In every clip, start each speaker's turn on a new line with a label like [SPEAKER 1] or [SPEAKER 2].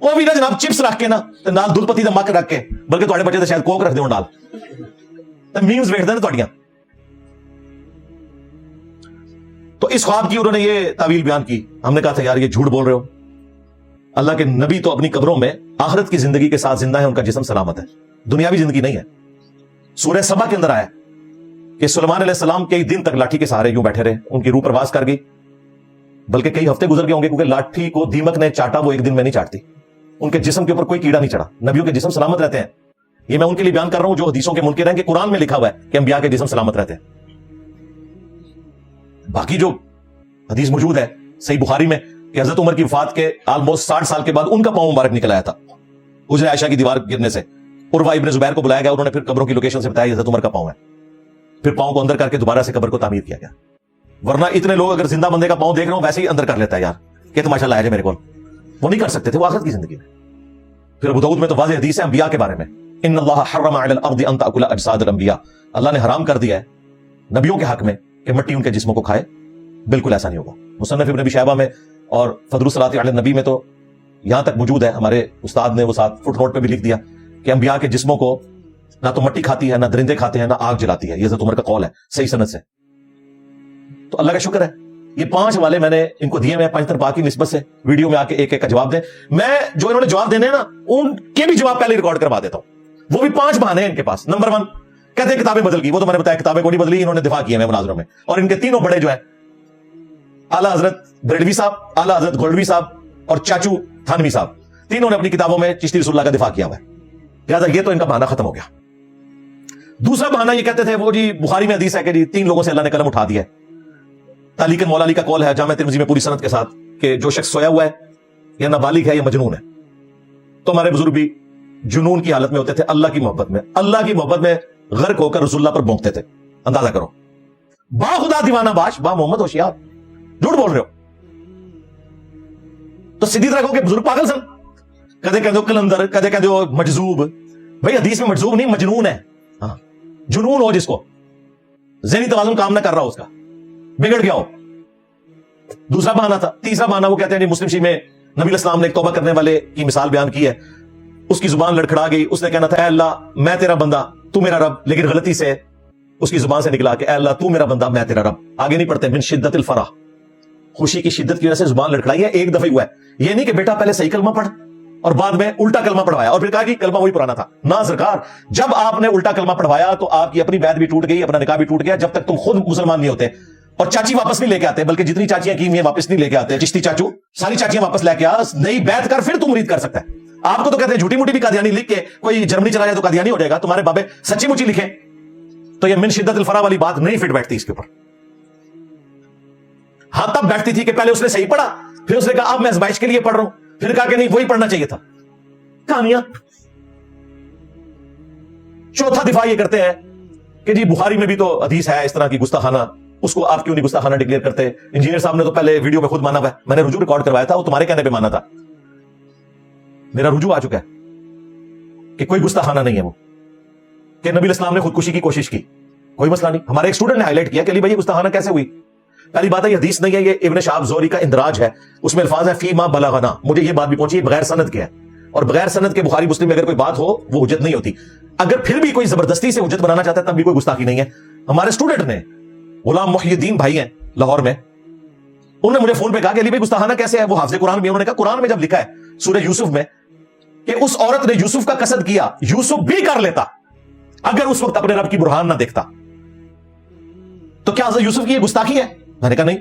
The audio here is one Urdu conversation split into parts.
[SPEAKER 1] وہ بھی نا جناب چپس رکھ کے نا نال دودھ پتی دا مک رکھ کے, بلکہ تھوڑے بچے تو شاید کوک رکھ دے نال میمز ویکھدے نے تھوڑیاں. تو اس خواب کی انہوں نے یہ تعویل بیان کی. ہم نے کہا تھا یار یہ جھوٹ بول رہے ہو, اللہ کے نبی تو اپنی قبروں میں آخرت کی زندگی کے ساتھ زندہ ہے, ان کا جسم سلامت ہے, دنیاوی زندگی نہیں ہے. سورہ سبا کے اندر آیا کہ سلیمان علیہ السلام کئی دن تک لاٹھی کے سہارے یوں بیٹھے رہے, ان کی روح پرواز کر گئی, بلکہ کئی ہفتے گزر گئے ہوں گے, کیونکہ لاٹھی کو دیمک نے چاٹا وہ ایک دن میں نہیں چاٹتی, ان کے جسم کے اوپر کوئی کیڑا نہیں چڑھا. نبیوں کے جسم سلامت رہتے ہیں. یہ میں ان کے لیے بیان کر رہا ہوں جو حدیثوں کے منکر ہیں کہ قرآن میں لکھا ہوا ہے کہ انبیاء کے جسم سلامت رہتے ہیں. باقی جو حدیث موجود ہے صحیح بخاری میں کہ حضرت عمر کی وفات کے آلموسٹ 60 سال کے بعد ان کا پاؤں مبارک نکل آیا تھا حجرہ عائشہ کی دیوار گرنے سے. عروہ ابن زبیر کو بلایا گیا, انہوں نے پھر قبروں کی لوکیشن سے بتایا حضرت عمر کا پاؤں ہے. پھر پاؤں کو اندر کر کے دوبارہ سے قبر کو تعمیر کیا گیا. ورنہ اتنے لوگ اگر زندہ بندے کا پاؤں دیکھ رہا ہوں ویسے ہی اندر کر لیتا ہے یار کہ تماشا لایا جائے میرے کو, وہ نہیں کر سکتے تھے, وہ آخرت کی زندگی میں. پھر ابو داؤد میں تو واضح حدیث ہے انبیاء کے بارے میں, ان اللہ حرم علی الارض ان تاکل اجساد الانبیاء, اللہ نے حرام کر دیا ہے نبیوں کے حق میں کہ مٹی ان کے جسموں کو کھائے. بالکل ایسا نہیں ہوگا. مصنف ابن ابی شیبہ میں اور فضل الصلاۃ علی النبی میں تو یہاں تک موجود ہے, ہمارے استاد نے وہ ساتھ فٹ نوٹ پہ بھی لکھ دیا کہ انبیاء کے جسموں کو نہ تو مٹی کھاتی ہے, نہ درندے کھاتے ہیں, نہ آگ جلاتی ہے. یہ حضرت عمر کا قول ہے صحیح سند سے. تو اللہ کا شکر ہے یہ 5 حوالے میں نے ان کو دیے میں 5 طرح کی نسبت سے ویڈیو میں آ کے ایک ایک کا جواب دیں. میں جو انہوں نے جواب دینے ہیں نا ان کے بھی جواب پہلے ریکارڈ کروا دیتا ہوں. وہ بھی 5 بہانے ہیں ان کے پاس. نمبر 1 کہتے ہیں کتابیں بدل گئی, وہ تو میں نے بتایا کتابیں کو نہیں بدلی, انہوں نے دفاع کیا ہے مناظروں میں. اور ان کے تینوں بڑے جو ہیں اعلیٰ حضرت بریلوی صاحب, اعلیٰ حضرت گولڈوی صاحب اور چاچو تھانوی صاحب, تینوں نے اپنی کتابوں میں چشتی رسول اللہ کا دفاع کیا ہوا ہے. لہٰذا یہ تو ان کا بہانہ ختم ہو گیا. دوسرا بہانہ یہ کہتے تھے وہ جی بخاری میں حدیث ہے کہ جی 3 لوگوں سے اللہ نے قلم اٹھا دیا ہے. تعلیق مولا علی کا قول ہے جامع ترمذی میں پوری سند کے ساتھ کہ جو شخص سویا ہوا ہے یا نابالغ ہے یا مجنون ہے. تو ہمارے بزرگ بھی جنون کی حالت میں ہوتے تھے, اللہ کی محبت میں, اللہ کی محبت میں غرق ہو کر رسول اللہ پر بھونکتے تھے. اندازہ کرو, با خدا دیوانہ باش, با محمد ہوشیار, جھوٹ بول رہے ہو. تو سیدھی طرح کہو کہ بزرگ پاگل سن. کدے کہہ دو کلندر, کدے کہہ دو مجذوب. بھائی حدیث میں مجذوب نہیں, مجنون ہے. ہاں جنون ہو جس کو ذہنی توازن کام نہ کر رہا ہو, اس کا بگڑ گیا ہو. دوسرا بہانہ تھا. تیسرا بہانہ وہ کہتے ہیں مسلم شی میں نبی علیہ السلام نے ایک توبہ کرنے والے کی مثال بیان کی ہے. اس کی زبان لڑکھڑا گئی, اس نے کہنا تھا اے اللہ میں تیرا بندہ تو میرا رب, لیکن غلطی سے اس کی زبان سے نکلا کہ اے اللہ تو میرا بندہ میں تیرا رب. آگے نہیں پڑھتے من شدت الفرح, خوشی کی شدت کی وجہ سے زبان لڑکھڑائی ہے. ایک دفعہ ہوا ہے. یہ نہیں کہ بیٹا پہلے صحیح کلمہ پڑھ اور بعد میں الٹا کلمہ پڑھوایا اور پھر کہا کہ کلمہ وہی پرانا تھا. نہ سرکار, جب آپ نے الٹا کلمہ پڑھوایا تو آپ کی اپنی بیعت بھی ٹوٹ گئی, اپنا نکاح بھی ٹوٹ گیا. جب تک تم خود مسلمان نہیں ہوتے اور چاچی واپس نہیں لے کے آتے, بلکہ جتنی چاچیاں کی ہیں واپس نہیں لے کے آتے, چشتی چاچو ساری چاچیاں واپس لے کے آ, نئی بیعت کر پھر تو مرید کر سکتا ہے. آپ کو تو کہتے ہیں جھوٹی موٹی بھی قادیانی لکھ کے کوئی جرمنی چلا جائے تو قادیانی ہو جائے گا. تمہارے بابے سچی مچی لکھے تو یہ من شدت الفرح والی بات نہیں فٹ بیٹھتی اس کے اوپر. ہاں تب بیٹھتی تھی کہ پہلے اس نے صحیح پڑھا, پھر اس نے کہا اب میں ازمائش کے لیے پڑھ رہا ہوں, پھر کہا کہ نہیں وہی پڑھنا چاہیے تھا. کہانیاں. چوتھا دفاع یہ کرتے ہیں کہ جی بخاری میں بھی تو حدیث ہے اس طرح کی گستاخانہ, اس کو آپ کیوں نہیں گستاخانہ ڈکلیئر کرتے. انجینئر صاحب نے تو پہلے ویڈیو میں خود مانا ہوا ہے, میں نے رجوع ریکارڈ کروایا تھا, وہ تمہارے کہنے پہ مانا تھا. میرا رجوع آ چکا ہے کہ کوئی گستاخانہ نہیں ہے وہ, کہ نبی علیہ السلام نے خودکشی کی کوشش کی, کوئی مسئلہ نہیں. ہمارے ایک اسٹوڈنٹ نے ہائی لائٹ کیا کہ علی بھائی یہ گستاخانہ کیسے ہوئی. پہلی بات ہے یہ حدیث نہیں ہے, یہ ابن شہاب زہری کا اندراج ہے, اس میں الفاظ ہے فی ما بلغنا. مجھے یہ بات بھی پہنچی بغیر سند کے ہے, اور بغیر سند کے بخاری مسلم میں اگر کوئی بات ہو وہ حجت نہیں ہوتی. اگر پھر بھی کوئی زبردستی سے حجت بنانا چاہتا ہے تب بھی کوئی گستاخی نہیں ہے. ہمارے اسٹوڈنٹ نے غلام محی الدین بھائی ہیں لاہور میں, انہوں نے مجھے فون پہ کہا کہ علی بھائی گستاخانہ کیسے ہے, وہ حافظ قرآن میں. انہوں نے کہا قرآن میں جب لکھا ہے سورہ یوسف میں کہ اس عورت نے یوسف کا قصد کیا, یوسف بھی کر لیتا اگر اس وقت اپنے رب کی برہان نہ دیکھتا, تو کیا حضرت یوسف کی یہ گستاخی ہے؟ میں نے کہا نہیں.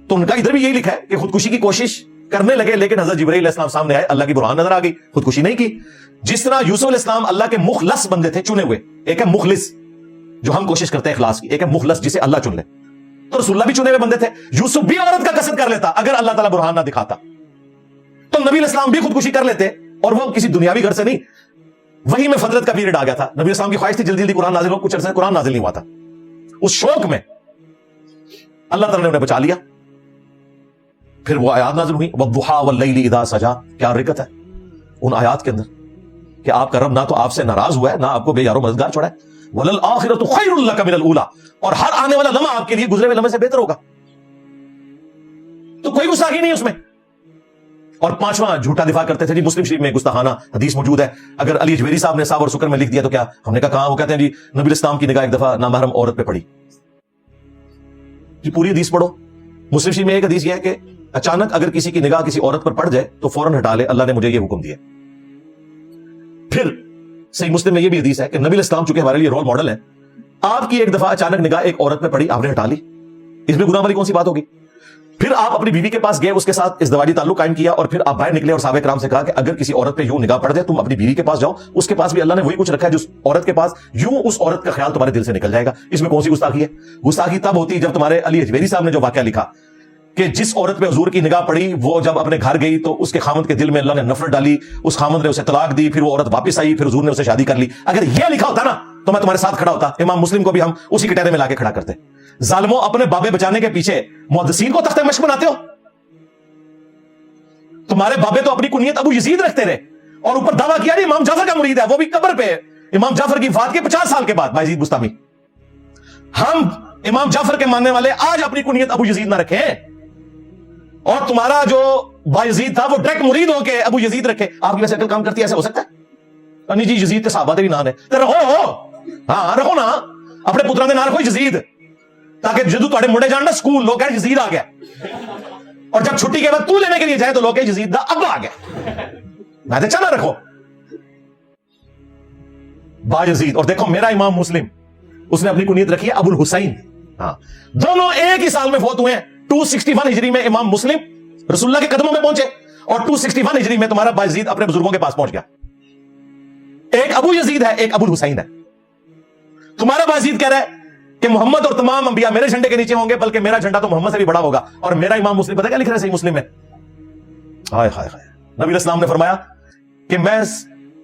[SPEAKER 1] تو ان کا ادھر بھی یہی لکھا ہے کہ خودکشی کی کوشش کرنے لگے, لیکن حضرت جبرائیل علیہ السلام سامنے آئے, اللہ کی برہان نظر آ گئی, خودکشی نہیں کی. جس طرح یوسف علیہ السلام اللہ کے مخلص بندے تھے, چنے ہوئے. ایک ہے مخلص جو ہم کوشش کرتے ہیں اخلاص کی, ایک ہے مخلص جسے اللہ چن لے. تو رسول اللہ بھی چنے ہوئے بندے تھے. یوسف بھی عورت کا قصد کر لیتا اگر اللہ تعالیٰ برہان نہ دکھاتا. تو نبی علیہ السلام بھی خودکشی کر لیتے, اور وہ کسی دنیاوی گھر سے نہیں. وہی میں فترت کا پیریڈ آ گیا تھا, نبی علیہ السلام کی خواہش تھی جلدی جلدی قرآن نازل ہو, کچھ عرصے قرآن نازل نہیں ہوا تھا. اس شوق میں اللہ تعالیٰ نے انہیں بچا لیا. پھر وہ آیات نازل ہوئی وَالضُّحَىٰ وَاللَّيْلِ إِذَا سَجَىٰ. کیا رکت ہے ان آیات کے اندر کہ آپ کا رب نہ تو آپ سے ناراض ہوا ہے, نہ آپ کو بے یار و مددگار چھوڑا ہے. وَلَلْآخِرَةُ خَيْرٌ لَكَ مِنَ الْأُولَىٰ. اور ہر آنے والا لمحہ آپ کے لیے گزرے ہوئے لمحے سے بہتر ہوگا. تو کوئی گستاخی نہیں اس میں. اور پانچواں جھوٹا دفاع کرتے تھے جی مسلم شریف میں گستاخانہ حدیث موجود ہے, اگر علی اجویری صاحب نے صاحب اور سکر میں لکھ دیا تو کیا؟ ہم نے کہا کہاں؟ وہ کہتے ہیں جی نبی اسلام کی نگاہ ایک دفعہ نامحرم عورت پہ پڑی. جی پوری حدیث پڑھو. مسلم شریف میں ایک حدیث یہ ہے کہ اچانک اگر کسی کی نگاہ کسی عورت پر پڑ جائے تو فوراً ہٹا لے, اللہ نے مجھے یہ حکم دیا. پھر صحیح مسلم میں یہ بھی حدیث ہے کہ نبی اسلام چونکہ ہمارے لیے رول ماڈل ہے, آپ کی ایک دفعہ اچانک نگاہ ایک عورت پہ پڑی, آپ نے ہٹا لی, اس میں گناہ والی کون سی بات ہوگی؟ پھر آپ اپنی بیوی کے پاس گئے, اس کے ساتھ ازدواجی تعلق قائم کیا, اور پھر آپ باہر نکلے اور صحابہ کرام سے کہا کہ اگر کسی عورت پہ یوں نگاہ پڑ جائے تم اپنی بیوی کے پاس جاؤ, اس کے پاس بھی اللہ نے وہی کچھ رکھا ہے جو اس عورت کے پاس, یوں اس عورت کا خیال تمہارے دل سے نکل جائے گا. اس میں کون سی گستاخی ہے؟ گستاخی تب ہوتی جب تمہارے علی اجویری صاحب نے جو واقعہ لکھا کہ جس عورت پہ حضور کی نگاہ پڑی وہ جب اپنے گھر گئی تو اس کے خامند کے دل میں اللہ نے نفرت ڈالی, اس خامند نے اسے طلاق دی, پھر وہ عورت واپس آئی, پھر حضور نے اسے شادی کر لی. اگر یہ لکھا ہوتا نا تو میں تمہارے ساتھ کھڑا ہوتا. امام مسلم کو بھی ہم اسی کٹہرے میں لا کے کھڑا کرتے. ظالموں, اپنے بابے بچانے کے پیچھے محدثین کو تخت مشق بناتے ہو. تمہارے بابے تو اپنی کنیت ابو یزید رکھتے رہے اور اوپر دعویٰ کیا امام جعفر کا مرید ہے, وہ بھی قبر پہ امام جعفر کی وفات کے 50 سال کے بعد بایزید بستامی. ہم امام جعفر کے ماننے والے آج اپنی کنیت ابو یزید نہ رکھیں, اور تمہارا جو بایزید تھا وہ ڈائریکٹ مرید ہو کے ابو یزید رکھے. آپ کی ویسے عقل کام کرتی ہے؟ ایسا ہو سکتا ہے؟ نہیں جی یزید کے صحابہ دے بھی نام ہے تو رہو, ہاں رکھو نا اپنے پتروں کے نام رکھو یزید, تاکہ جدو تھوڑے منڈے جان نا سکول لوگ کہیں یزید آ گیا, اور جب چھٹی کے بعد تو لینے کے لیے جائے تو لوگ کہیں یزید دا ابا آ گیا. میں تو چلا رکھو با یزید. اور دیکھو میرا امام مسلم اس نے اپنی کنیت رکھی ہے ابو الحسین. ہاں دونوں ایک ہی سال میں فوت ہوئے ہیں. 261 ہجری میں امام مسلم رسول اللہ کے قدموں میں پہنچے, اور 261 ہجری میں تمہارا بایزید اپنے بزرگوں کے پاس پہنچ گیا. ایک ابو یزید ہے, ایک ابو الحسین ہے. تمہارا بایزید کہہ رہا ہے کہ محمد اور تمام انبیاء میرے جھنڈے کے نیچے ہوں گے, بلکہ میرا جھنڈا تو محمد سے بھی بڑا ہوگا. اور میرا امام مسلم پتہ کیا لکھ رہا ہے صحیح مسلم میں؟ ہائے ہائے ہائے, نبی الاسلام نے فرمایا کہ میں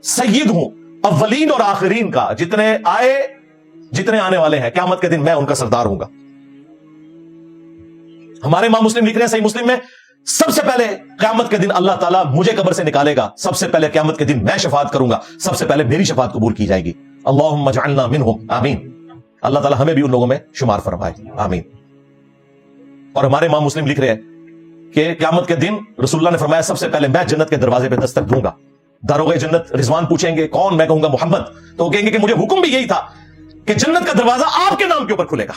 [SPEAKER 1] سید ہوں اولین اور آخرین کا, جتنے آئے جتنے آنے والے ہیں قیامت کے دن میں ان کا سردار ہوں گا. ہمارے امام مسلم لکھ رہے ہیں صحیح مسلم میں, سب سے پہلے قیامت کے دن اللہ تعالیٰ مجھے قبر سے نکالے گا, سب سے پہلے قیامت کے دن میں شفاعت کروں گا, سب سے پہلے میری شفاعت قبول کی جائے گی. اللہم اجعلنا منہم, آمین. اللہ تعالیٰ ہمیں بھی ان لوگوں میں شمار فرمائے, آمین. اور ہمارے امام مسلم لکھ رہے ہیں کہ قیامت کے دن رسول اللہ نے فرمایا سب سے پہلے میں جنت کے دروازے پہ دستک دوں گا. داروغ جنت رضوان پوچھیں گے کون؟ میں کہوں گا محمد. تو وہ کہیں گے کہ مجھے حکم بھی یہی تھا کہ جنت کا دروازہ آپ کے نام کے اوپر کھلے گا.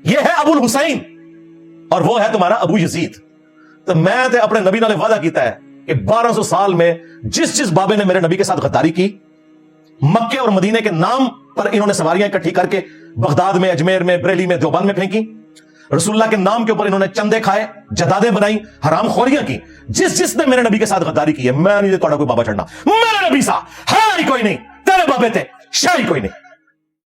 [SPEAKER 1] یہ ہے ابو الحسین اور وہ ہے تمہارا ابو یزید. تو میں تے اپنے نبی نے وعدہ کیتا ہے کہ 1200 سال میں جس جس بابے نے میرے نبی کے ساتھ غداری کی, مکے اور مدینے کے نام پر انہوں نے سواریاں اکٹھی کر کے بغداد میں, اجمیر میں, بریلی میں, دیوبند میں پھینکی, رسول اللہ کے نام کے اوپر انہوں نے چندے کھائے, جدادیں بنائی, حرام خوریاں کی, جس نے میرے نبی کے ساتھ غداری کی ہے, میں نہیں تھوڑا کوئی بابا چڑھنا, میرے نبی سا ہے ہی کوئی نہیں, تیرے بابے تھے شاہی کوئی نہیں.